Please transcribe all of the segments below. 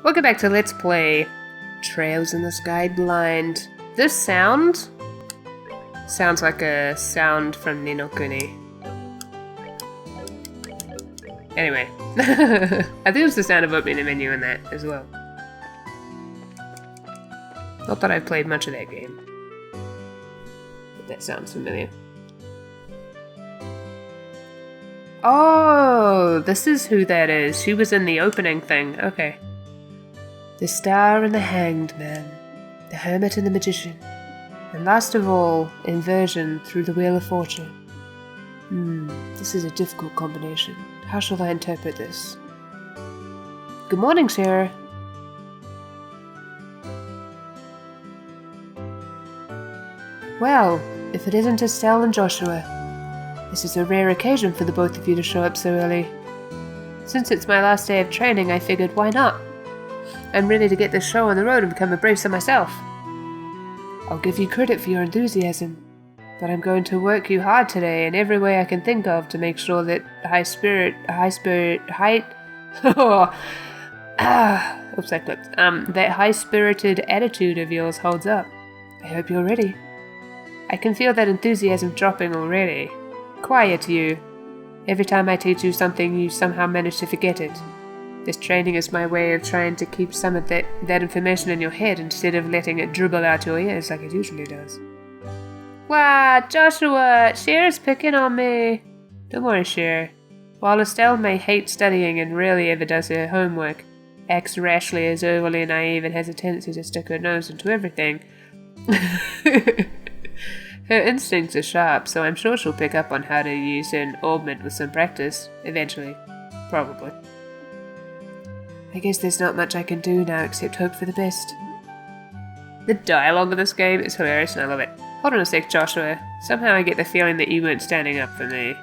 Welcome back to Let's Play Trails in the Sky Blind. This sound sounds like a sound from Ni no Kuni. Anyway, I think it's the sound of opening a menu in that as well. Not that I've played much of that game, but that sounds familiar. Oh, this is who that is. She was in the opening thing. Okay. The Star and the Hanged Man, the Hermit and the Magician, and last of all, Inversion through the Wheel of Fortune. This is a difficult combination. How shall I interpret this? Good morning, Sarah. Well, if it isn't Estelle and Joshua. This is a rare occasion for the both of you to show up so early. Since it's my last day of training, I figured, why not? I'm ready to get this show on the road and become a bracer myself. I'll give you credit for your enthusiasm, but I'm going to work you hard today in every way I can think of to make sure that that high-spirited attitude of yours holds up. I hope you're ready. I can feel that enthusiasm dropping already. Quiet, you. Every time I teach you something, you somehow manage to forget it. This training is my way of trying to keep some of that information in your head instead of letting it dribble out your ears like it usually does. Wow, Joshua! Cher's picking on me! Don't worry, Cher. While Estelle may hate studying and rarely ever does her homework, acts rashly, is overly naive, and has a tendency to stick her nose into everything, her instincts are sharp, so I'm sure she'll pick up on how to use an augment with some practice, eventually. Probably. I guess there's not much I can do now except hope for the best. The dialogue of this game is hilarious and I love it. Hold on a sec, Joshua. Somehow I get the feeling that you weren't standing up for me.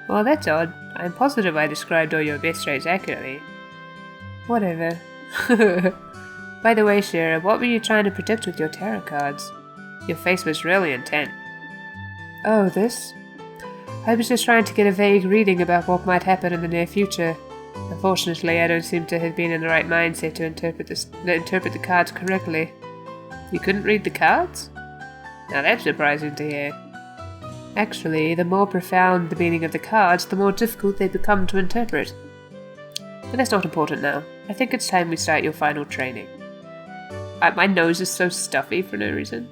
Well, that's odd. I'm positive I described all your best traits accurately. Whatever. By the way, Shira, what were you trying to predict with your tarot cards? Your face was really intent. Oh, this? I was just trying to get a vague reading about what might happen in the near future. Unfortunately, I don't seem to have been in the right mindset to interpret the cards correctly. You couldn't read the cards? Now that's surprising to hear. Actually, the more profound the meaning of the cards, the more difficult they become to interpret. But that's not important now. I think it's time we start your final training. My nose is so stuffy for no reason.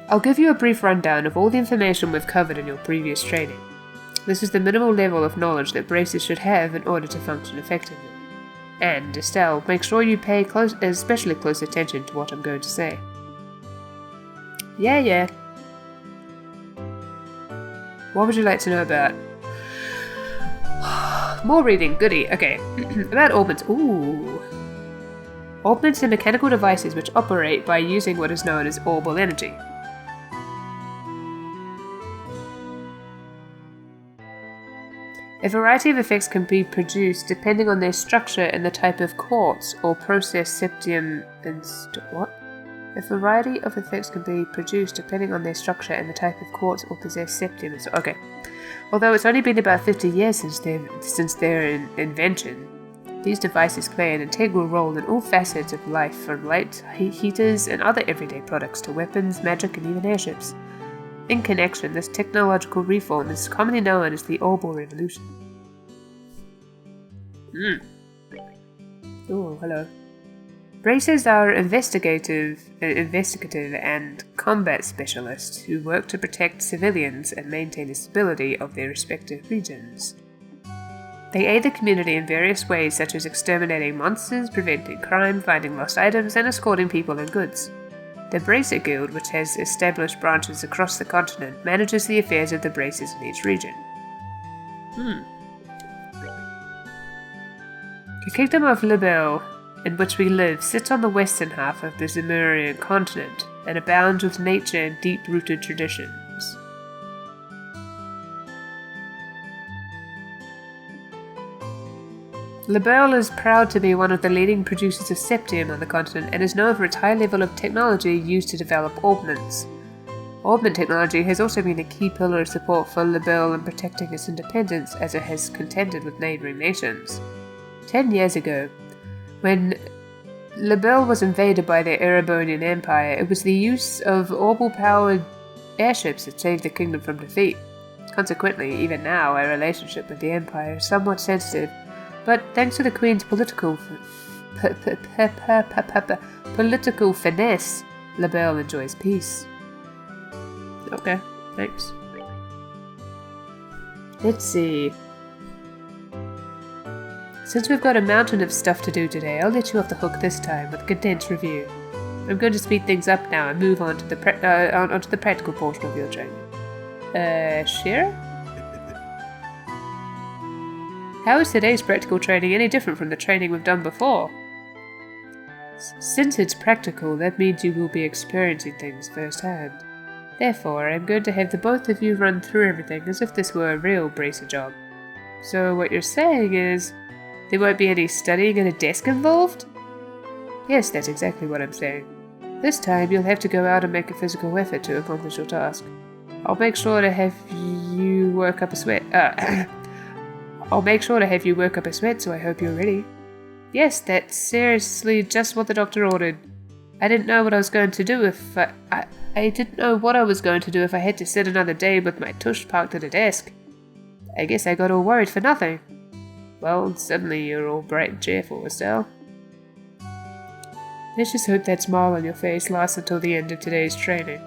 I'll give you a brief rundown of all the information we've covered in your previous training. This is the minimal level of knowledge that bracers should have in order to function effectively. And, Estelle, make sure you pay especially close attention to what I'm going to say. Yeah. What would you like to know about? More reading, goody. Okay. About augments. Ooh. Augments are mechanical devices which operate by using what is known as orbal energy. A variety of effects can be produced depending on their structure and the type of quartz or process septium A variety of effects can be produced depending on their structure and the type of quartz or possess septium. Okay. Although it's only been about 50 years since their invention, these devices play an integral role in all facets of life, from light heaters and other everyday products to weapons, magic, and even airships. In connection, this technological reform is commonly known as the Orbal Revolution. Oh, hello. Bracers are investigative and combat specialists who work to protect civilians and maintain the stability of their respective regions. They aid the community in various ways, such as exterminating monsters, preventing crime, finding lost items, and escorting people and goods. The Bracer Guild, which has established branches across the continent, manages the affairs of the bracers in each region. The Kingdom of Libelle, in which we live, sits on the western half of the Zemurian continent and abounds with nature and deep-rooted traditions. Libelle is proud to be one of the leading producers of septium on the continent and is known for its high level of technology used to develop augments. Augment technology has also been a key pillar of support for Libelle in protecting its independence as it has contended with neighbouring nations. 10 years ago, when Labelle was invaded by the Erebonian Empire, it was the use of orbital-powered airships that saved the kingdom from defeat. Consequently, even now, our relationship with the Empire is somewhat sensitive, but thanks to the Queen's political finesse, Labelle enjoys peace. Okay, thanks. Let's see. Since we've got a mountain of stuff to do today, I'll let you off the hook this time with a condensed review. I'm going to speed things up now and move on to the onto the practical portion of your training. Sure? How is today's practical training any different from the training we've done before? Since it's practical, that means you will be experiencing things firsthand. Therefore, I'm going to have the both of you run through everything as if this were a real bracer job. So what you're saying is, there won't be any studying at a desk involved? Yes, that's exactly what I'm saying. This time, you'll have to go out and make a physical effort to accomplish your task. I'll make sure to have you work up a sweat. I'll make sure to have you work up a sweat, so I hope you're ready. Yes, that's seriously just what the doctor ordered. I didn't know what I was going to do if I didn't know what I was going to do if I had to sit another day with my tush parked at a desk. I guess I got all worried for nothing. Well, suddenly you're all bright and cheerful, Estelle. Let's just hope that smile on your face lasts until the end of today's training.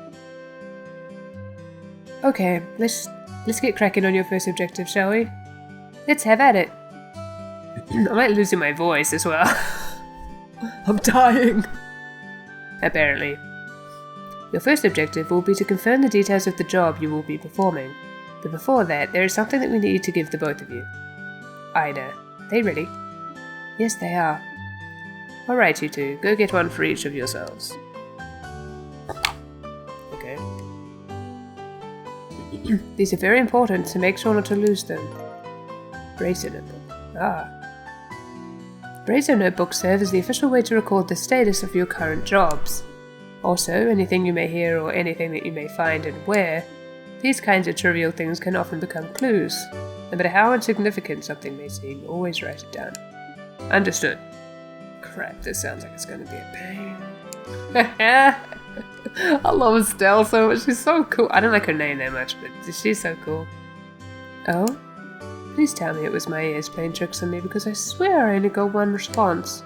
Okay, let's get cracking on your first objective, shall we? Let's have at it. I might lose my voice as well. I'm dying. Apparently. Your first objective will be to confirm the details of the job you will be performing. But before that, there is something that we need to give the both of you. Ida, they ready? Yes, they are. Alright, you two, go get one for each of yourselves. Okay. These are very important, so make sure not to lose them. Bracer notebook. Bracer notebooks serve as the official way to record the status of your current jobs. Also, anything you may hear or anything that you may find and where, these kinds of trivial things can often become clues. No matter how insignificant something may seem, always write it down. Understood. Crap, this sounds like it's going to be a pain. I love Estelle so much, she's so cool. I don't like her name that much, but she's so cool. Oh? Please tell me it was my ears playing tricks on me, because I swear I only got one response.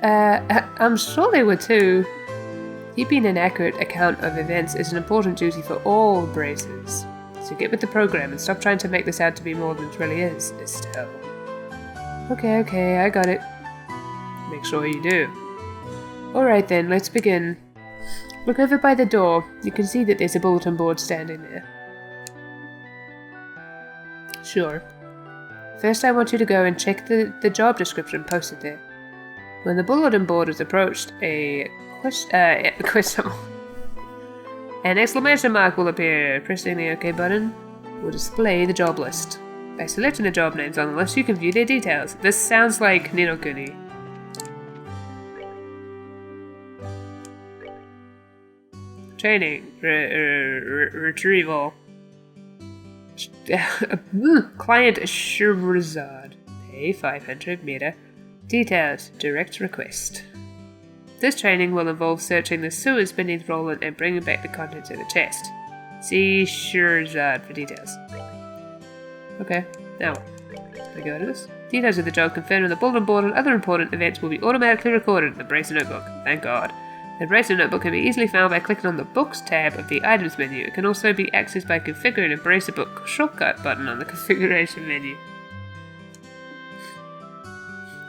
I'm sure they were too. Keeping an accurate account of events is an important duty for all bracers. So get with the program and stop trying to make this out to be more than it really is, Estelle. Okay, I got it. Make sure you do. Alright then, let's begin. Look over by the door. You can see that there's a bulletin board standing there. Sure. First I want you to go and check the job description posted there. When the bulletin board is approached, an exclamation mark will appear. Pressing the OK button will display the job list. By selecting the job names on the list, you can view their details. This sounds like Ni no Kuni. Training. Retrieval. Client Scheherazade. Pay 500 meter. Details. Direct request. This training will involve searching the sewers beneath Roland and bringing back the contents of the chest. See Scheherazade for details. Okay, now what? I go to this. Details of the job confirmed on the bulletin board and other important events will be automatically recorded in the Bracer Notebook. Thank God. The Bracer Notebook can be easily found by clicking on the Books tab of the Items menu. It can also be accessed by configuring a Bracer Book shortcut button on the Configuration menu.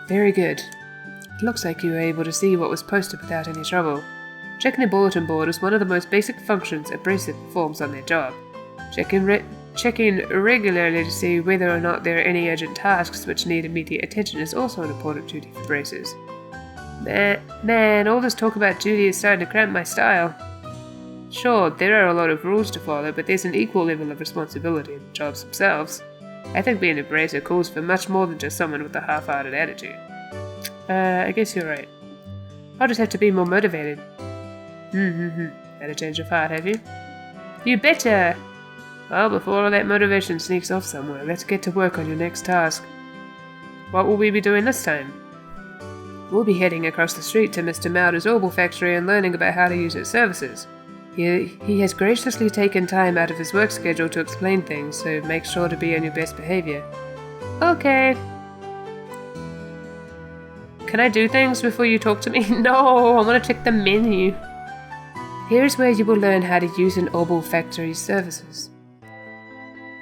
Very good. It looks like you were able to see what was posted without any trouble. Checking the bulletin board is one of the most basic functions a bracer performs on their job. Checking regularly to see whether or not there are any urgent tasks which need immediate attention is also an important duty for bracers. Man, all this talk about duty is starting to cramp my style. Sure, there are a lot of rules to follow, but there's an equal level of responsibility in the jobs themselves. I think being a bracer calls for much more than just someone with a half-hearted attitude. I guess you're right. I'll just have to be more motivated. Had a change of heart, have you? You betcha! Well, before all that motivation sneaks off somewhere, let's get to work on your next task. What will we be doing this time? We'll be heading across the street to Mr. Mauder's Orbital Factory and learning about how to use its services. He has graciously taken time out of his work schedule to explain things, so make sure to be on your best behavior. Okay. Can I do things before you talk to me? No, I want to check the menu. Here's where you will learn how to use an Orbital Factory's services.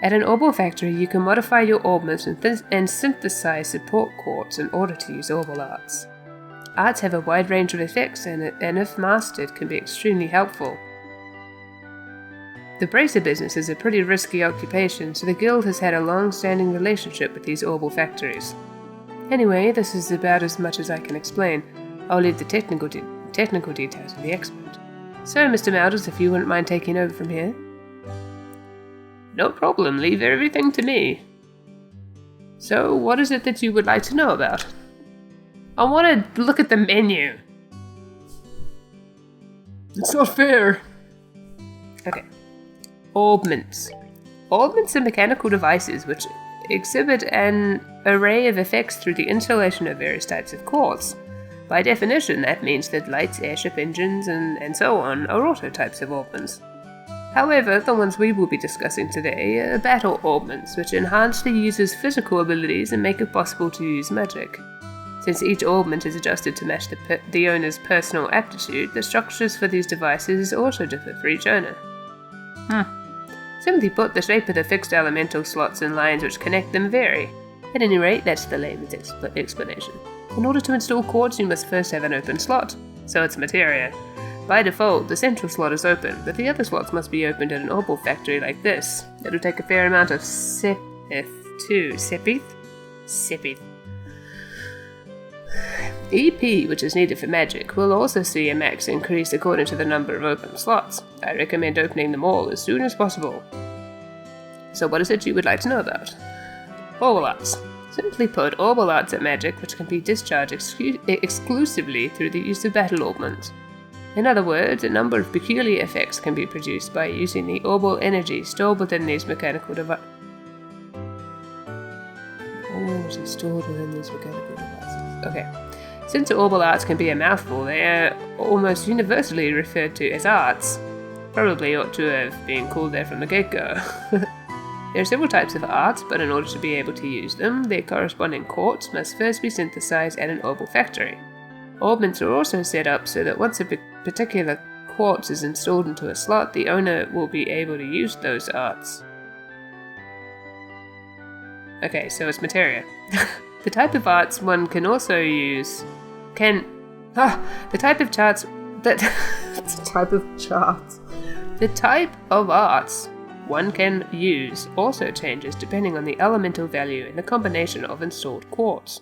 At an Orbital Factory, you can modify your orbments and synthesize support quartz in order to use Orbital Arts. Arts have a wide range of effects and if mastered, can be extremely helpful. The bracer business is a pretty risky occupation, so the guild has had a long-standing relationship with these Orbital Factories. Anyway, this is about as much as I can explain. I'll leave the technical details to the expert. So, Mr. Malders, if you wouldn't mind taking over from here. No problem, leave everything to me. So, what is it that you would like to know about? I want to look at the menu. It's not fair. Okay. Orbments. Orbments are mechanical devices which exhibit an array of effects through the installation of various types of quartz. By definition, that means that lights, airship engines, and so on are also types of orbments. However, the ones we will be discussing today are battle orbments, which enhance the user's physical abilities and make it possible to use magic. Since each orbment is adjusted to match the owner's personal aptitude, the structures for these devices also differ for each owner. Simply put, the shape of the fixed elemental slots and lines which connect them vary. At any rate, that's the layman's explanation. In order to install quartz, you must first have an open slot, so it's materia. By default, the central slot is open, but the other slots must be opened at an Orbital Factory like this. It'll take a fair amount of sepith too. Sepith. EP, which is needed for magic, will also see a max increase according to the number of open slots. I recommend opening them all as soon as possible. So what is it you would like to know about? Orbital Arts. Simply put, Orbital Arts are magic which can be discharged exclusively through the use of battle orbments. In other words, a number of peculiar effects can be produced by using the orbital energy stored within these mechanical devices. Okay. Since Orbital Arts can be a mouthful, they are almost universally referred to as arts. Probably ought to have been called that from the get-go. There are several types of arts, but in order to be able to use them, their corresponding quartz must first be synthesized at an Orbital Factory. Orbments are also set up so that once a particular quartz is installed into a slot, the owner will be able to use those arts. Okay, so it's materia. The type of arts one can also use The type of arts one can use also changes depending on the elemental value and the combination of installed quartz.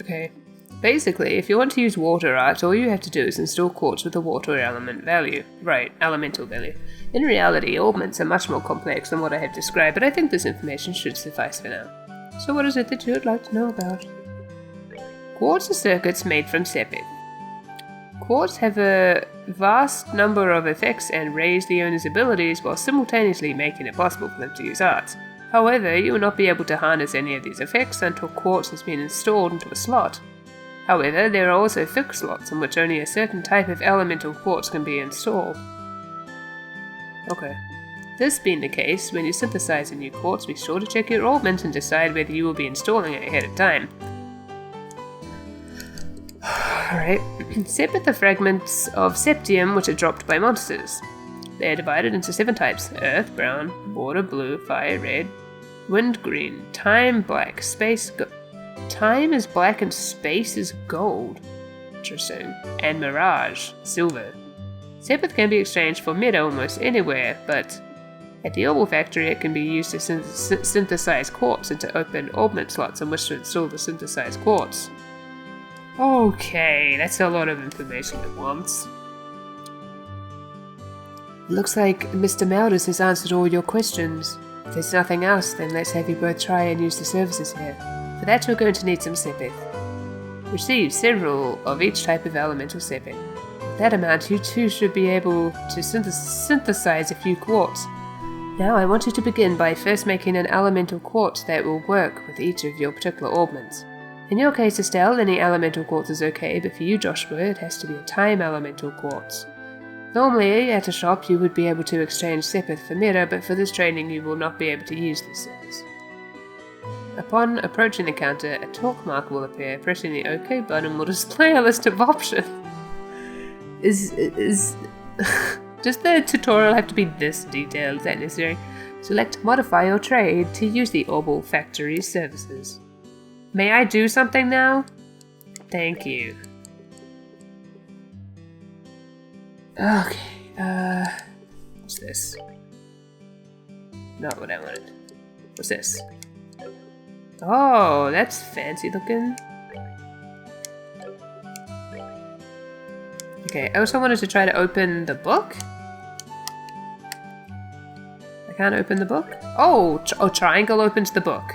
Okay, basically, if you want to use water art, all you have to do is install quartz with a water elemental value. In reality, orbments are much more complex than what I have described, but I think this information should suffice for now. So what is it that you would like to know about? Quartz are circuits made from sepith. Quartz have a vast number of effects and raise the owner's abilities while simultaneously making it possible for them to use arts. However, you will not be able to harness any of these effects until quartz has been installed into a slot. However, there are also fixed slots in which only a certain type of elemental quartz can be installed. Okay. This being the case, when you synthesize a new quartz, be sure to check your orbment and decide whether you will be installing it ahead of time. Alright, sepith are fragments of septium which are dropped by monsters. They are divided into 7 types: earth, brown, border, blue, fire, red, wind, green, time, black, space, time is black and space is gold. Interesting. And mirage, silver. Sepith can be exchanged for mid almost anywhere, but at the Orbital Factory it can be used to synthesize quartz into open orbment slots in which to install the synthesized quartz. Okay, that's a lot of information at once. Looks like Mr. Malders has answered all your questions. If there's nothing else, then let's have you both try and use the services here. For that you're going to need some sepith. Receive several of each type of elemental sepith. that amount, you too should be able to synthesize a few quartz. Now I want you to begin by first making an elemental quartz that will work with each of your particular augments. In your case, Estelle, any elemental quartz is okay, but for you, Joshua, it has to be a time elemental quartz. Normally, at a shop, you would be able to exchange Sepith for Mira, but for this training, you will not be able to use this service. Upon approaching the counter, a talk mark will appear. Pressing the OK button will display a list of options. Does the tutorial have to be this detailed? Is that necessary? Select Modify your trade to use the Orbal Factory's services. May I do something now? Thank you. Okay, what's this? Not what I wanted. What's this? Oh, that's fancy looking. Okay, I also wanted to try to open the book. I can't open the book? Oh, triangle opens the book.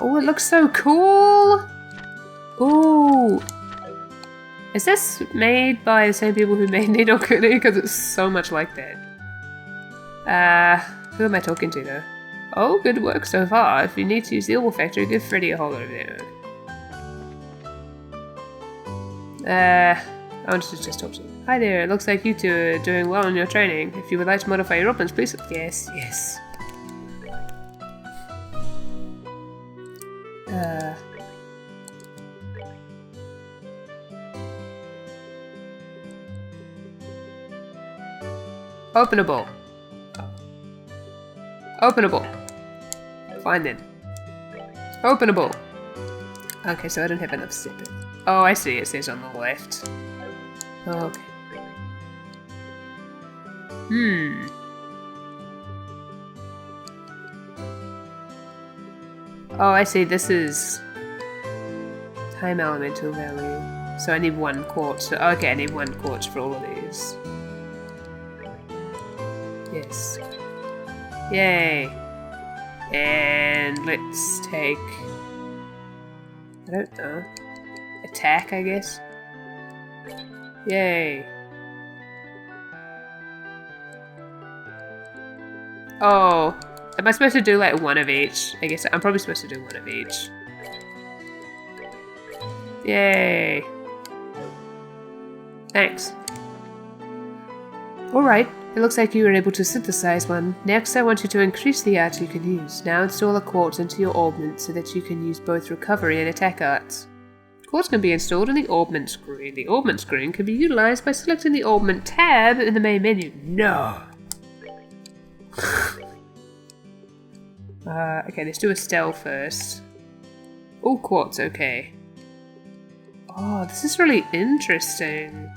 Oh, it looks so cool! Ooh! Is this made by the same people who made Ni no Kuni? Because it's so much like that. Who am I talking to though? Oh, good work so far. If you need to use the Orbal Factory, give Freddy a holler over there. I wanted to just talk to you. Hi there, it looks like you two are doing well in your training. If you would like to modify your opens, please. Yes, yes. Openable. Openable. Fine then. Openable. Okay, so I don't have enough Sepith. Oh, I see. It says on the left. Okay. Oh, I see. This is time elemental value. So I need 1 quartz. Okay, I need 1 quartz for all of these. Yes. Yay. And let's take... I don't know. Attack, I guess. Yay. Oh. Am I supposed to do like 1 of each? I guess I'm probably supposed to do 1 of each. Yay. Thanks. Alright. It looks like you were able to synthesize one. Next, I want you to increase the art you can use. Now install a quartz into your augment so that you can use both recovery and attack arts. Quartz can be installed in the augment screen. The augment screen can be utilized by selecting the augment tab in the main menu. No! Okay, let's do Estelle first. All quartz, okay. Oh, this is really interesting.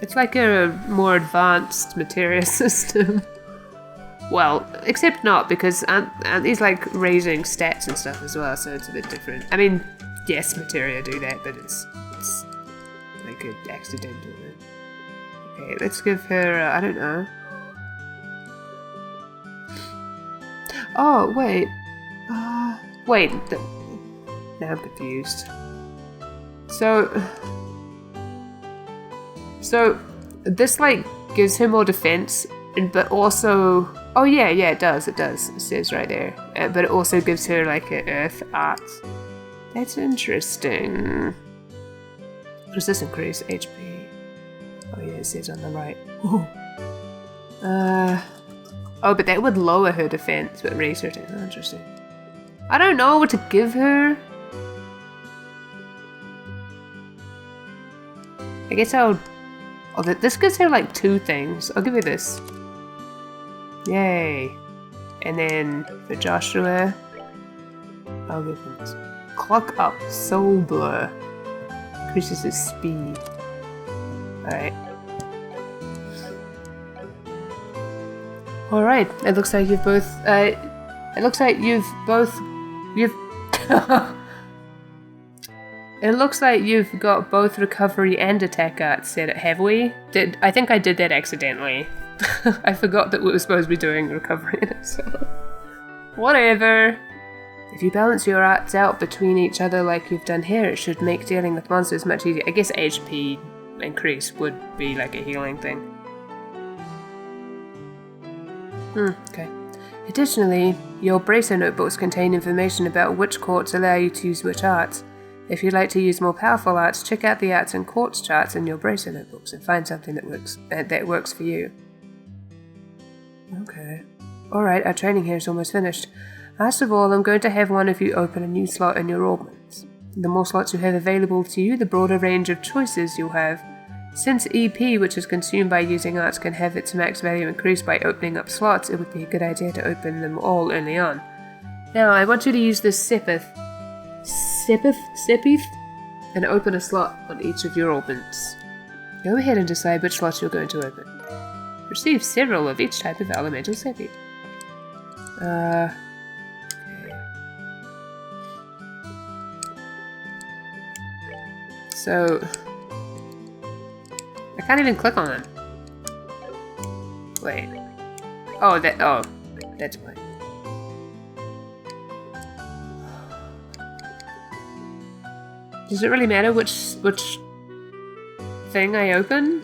It's like a more advanced materia system. Well, except not, because aren't these like raising stats and stuff as well, so it's a bit different. I mean, yes, materia do that, but it's like an accidental. Okay, let's give her, I don't know. Oh, wait. Wait. Now I'm confused. So this like gives her more defense, but also, oh yeah, it does. It says right there. But it also gives her like an earth art. That's interesting. Does this increase HP? Oh yeah, it says on the right. Oh, but that would lower her defense, but raise her defense. Oh, interesting. I don't know what to give her. I guess I'll... Oh, this gives her like 2 things. I'll give her this. Yay. And then for Joshua, I'll give him this. Clock up Soul Blur. Increases his speed. Alright. Alright, it looks like you've both, It looks like you've got both recovery and attack arts set, have we? I think I did that accidentally. I forgot that we were supposed to be doing recovery. So. Whatever. If you balance your arts out between each other like you've done here, it should make dealing with monsters much easier. I guess HP increase would be like a healing thing. Okay. Additionally, your bracer notebooks contain information about which courts allow you to use which arts. If you'd like to use more powerful arts, check out the arts and courts charts in your bracer notebooks and find something that works for you. Okay. Alright, our training here is almost finished. Last of all, I'm going to have one of you open a new slot in your augments. The more slots you have available to you, the broader range of choices you'll have. Since EP, which is consumed by using arts, can have its max value increased by opening up slots, it would be a good idea to open them all early on. Now, I want you to use this Sepith, and open a slot on each of your augments. Go ahead and decide which slot you're going to open. Receive several of each type of elemental Sepith. Okay. So, I can't even click on them. Wait. Oh, that's why. Does it really matter which thing I open?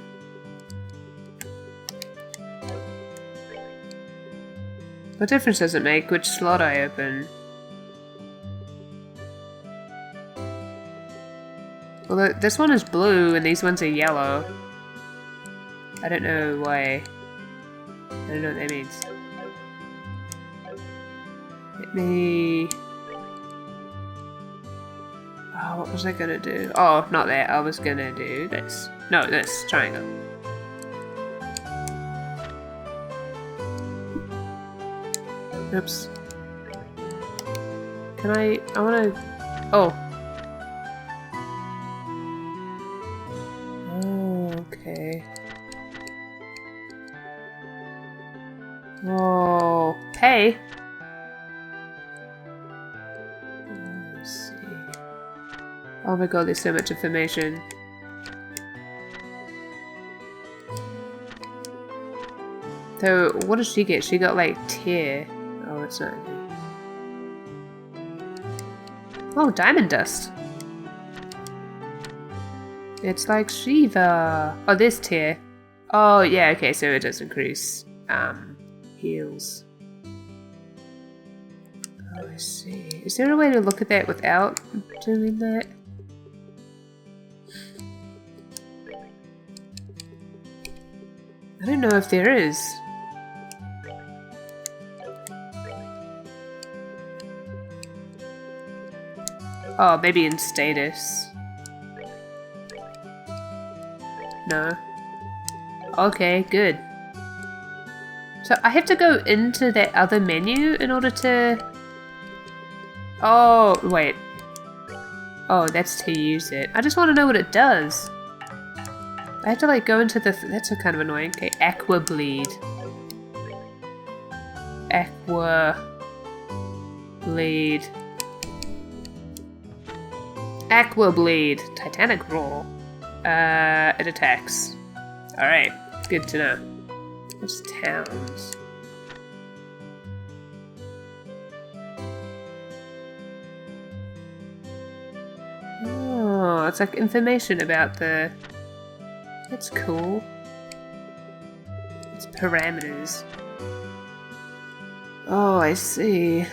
What difference does it make which slot I open? Well, this one is blue and these ones are yellow. I don't know why. I don't know what that means. Let me... Oh, what was I gonna do? Oh, not that. I was gonna do this. No, this. Triangle. Oops. Can I wanna... Oh. Oh, okay. Oh, pay? Let's see. Oh my god, there's so much information. So, what does she get? She got like tier. Oh, it's not. Oh, diamond dust. It's like Shiva. Oh, this tier. Oh, yeah, okay, so it does increase heals. Oh, I see. Is there a way to look at that without doing that? I don't know if there is. Oh, maybe in status. No. Okay, good. So I have to go into that other menu in order to... Oh, wait. Oh, that's to use it. I just want to know what it does. I have to like go into the... That's a kind of annoying. Okay, Aqua Bleed. Aqua... Bleed. Aqua Bleed. Titanic Roar. It attacks. Alright, good to know. What's towns? Oh, it's like information about the... That's cool. It's parameters. Oh, I see.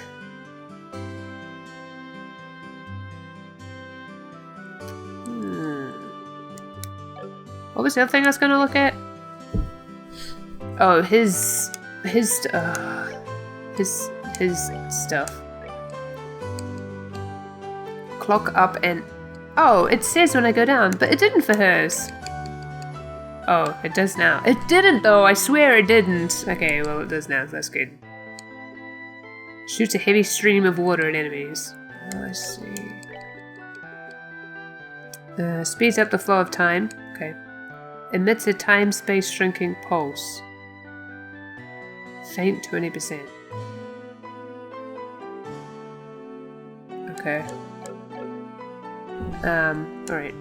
What was the other thing I was gonna look at? Oh, his stuff. Clock up and... Oh, it says when I go down, but it didn't for hers. Oh, it does now. It didn't though, I swear it didn't. Okay, well it does now, so that's good. Shoots a heavy stream of water at enemies. Oh, I see. Speeds up the flow of time. Okay. Emits a time-space shrinking pulse. Faint 20%. Okay. Alright.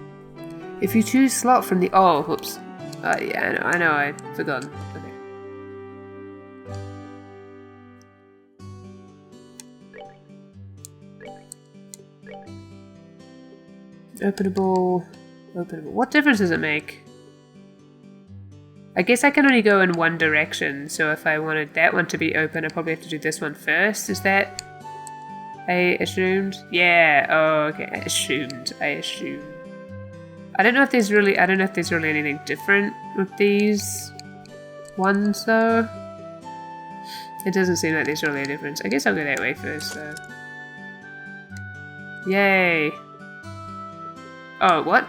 If you choose slot from the... Oh, whoops. Yeah, I know, I forgot. Okay. Openable. Openable. What difference does it make? I guess I can only go in one direction, so if I wanted that one to be open, I probably have to do this one first. Is that... I assumed? Yeah, oh, okay. I assumed. I don't know if there's really anything different with these ones, though. It doesn't seem like there's really a difference. I guess I'll go that way first, though. Yay! Oh, what?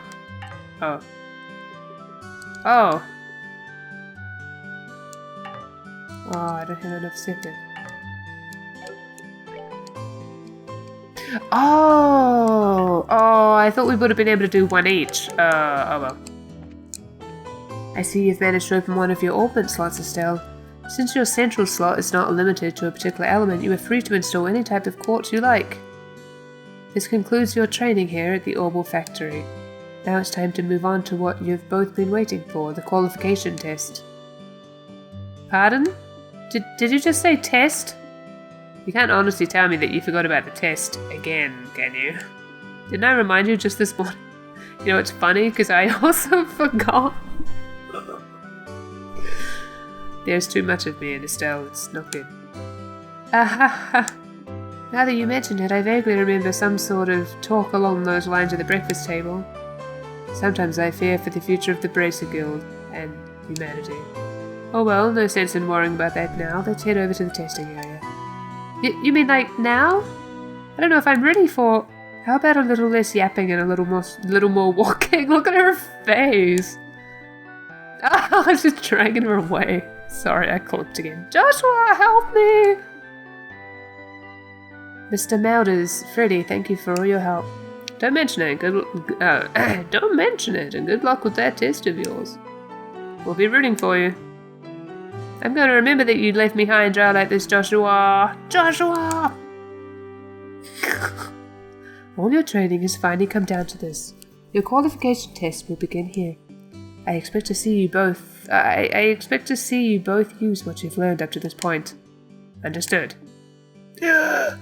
Oh. Oh! Oh, I don't have enough septic. Oh! Oh, I thought we would have been able to do one each. Oh well. I see you've managed to open one of your augment slots, Estelle. Since your central slot is not limited to a particular element, you are free to install any type of quartz you like. This concludes your training here at the Orbital Factory. Now it's time to move on to what you've both been waiting for, the qualification test. Pardon? Did you just say test? You can't honestly tell me that you forgot about the test again, can you? Didn't I remind you just this morning? You know, it's funny, because I also forgot. There's too much of me in Estelle, it's not good. Now that you mention it, I vaguely remember some sort of talk along those lines at the breakfast table. Sometimes I fear for the future of the Bracer Guild and humanity. Oh well, no sense in worrying about that now. Let's head over to the testing area. You mean like now? I don't know if I'm ready for... How about a little less yapping and a little more walking? Look at her face! Oh, I was just dragging her away. Sorry, I clicked again. Joshua, help me! Mr. Melders, Freddy, thank you for all your help. Don't mention it. Don't mention it, and good luck with that test of yours. We'll be rooting for you. I'm going to remember that you left me high and dry like this, Joshua. Joshua! All your training has finally come down to this. Your qualification test will begin here. I expect to see you both. I expect to see you both use what you've learned up to this point. Understood. Yeah.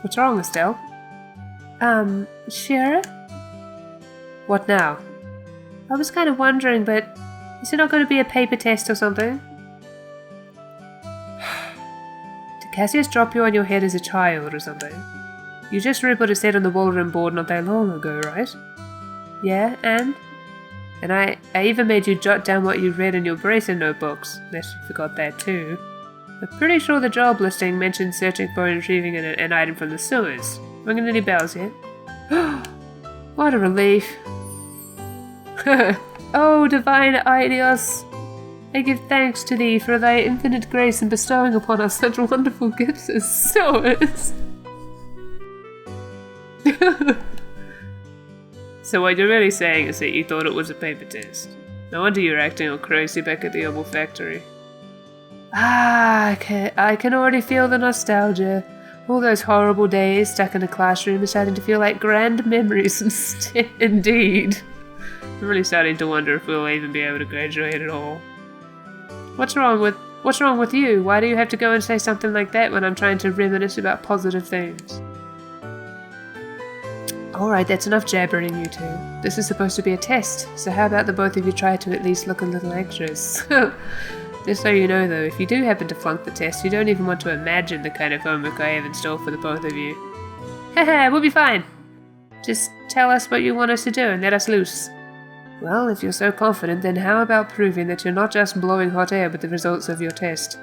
What's wrong, Estelle? Shira? What now? I was kind of wondering, but is it not going to be a paper test or something? Did Cassius drop you on your head as a child or something? You just read what it said on the Waldron board not that long ago, right? Yeah, and? And I even made you jot down what you read in your Bracer notebooks, unless you forgot that too. I'm pretty sure the job listing mentioned searching for and retrieving an item from the sewers. Ringing any bells yet? What a relief. Oh, divine Aidios! I give thanks to thee for thy infinite grace in bestowing upon us such wonderful gifts as sewers. So what you're really saying is that you thought it was a paper test. No wonder you're acting all crazy back at the Orbital Factory. I can already feel the nostalgia. All those horrible days stuck in a classroom are starting to feel like grand memories indeed. I'm really starting to wonder if we'll even be able to graduate at all. What's wrong with you? Why do you have to go and say something like that when I'm trying to reminisce about positive things? Alright, that's enough jabbering, you two. This is supposed to be a test, so how about the both of you try to at least look a little anxious? Just so you know though, if you do happen to flunk the test, you don't even want to imagine the kind of homework I have in store for the both of you. Haha, we'll be fine. Just tell us what you want us to do and let us loose. Well, if you're so confident, then how about proving that you're not just blowing hot air with the results of your test?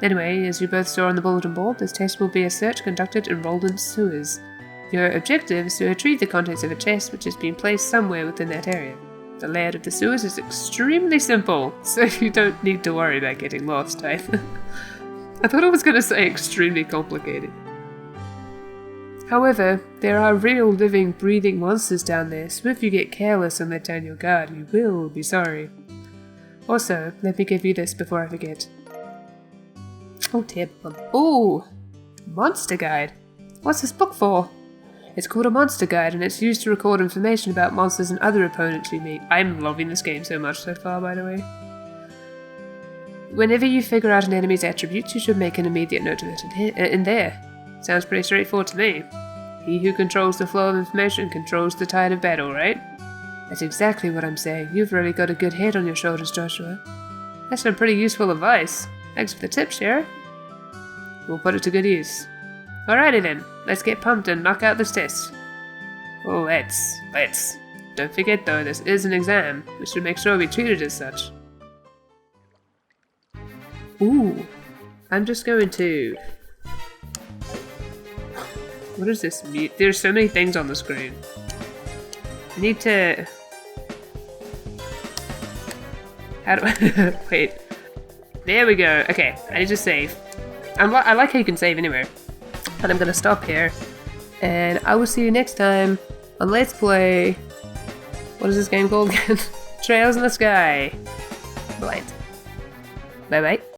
Anyway, as you both saw on the bulletin board, this test will be a search conducted in Roldan sewers. Your objective is to retrieve the contents of a chest which has been placed somewhere within that area. The layout of the sewers is extremely simple, so you don't need to worry about getting lost. I thought I was going to say extremely complicated. However, there are real living, breathing monsters down there, so if you get careless and let down your guard, you will be sorry. Also, let me give you this before I forget. Oh, terrible. Oh! Monster Guide. What's this book for? It's called a Monster Guide, and it's used to record information about monsters and other opponents you meet. I'm loving this game so much so far, by the way. Whenever you figure out an enemy's attributes, you should make an immediate note of it in there. Sounds pretty straightforward to me. He who controls the flow of information controls the tide of battle, right? That's exactly what I'm saying. You've really got a good head on your shoulders, Joshua. That's some pretty useful advice. Thanks for the tip, Sheriff. We'll put it to good use. Alrighty then, let's get pumped and knock out this test. Oh, let's. Don't forget though, this is an exam. We should make sure we treat it as such. Ooh, I'm just going to... What is this? There's so many things on the screen. I need to... How do I... Wait. There we go. Okay, I need to save. I like how you can save anywhere. And I'm gonna stop here. And I will see you next time on Let's Play... What is this game called again? Trails in the Sky. Right. Bye-bye.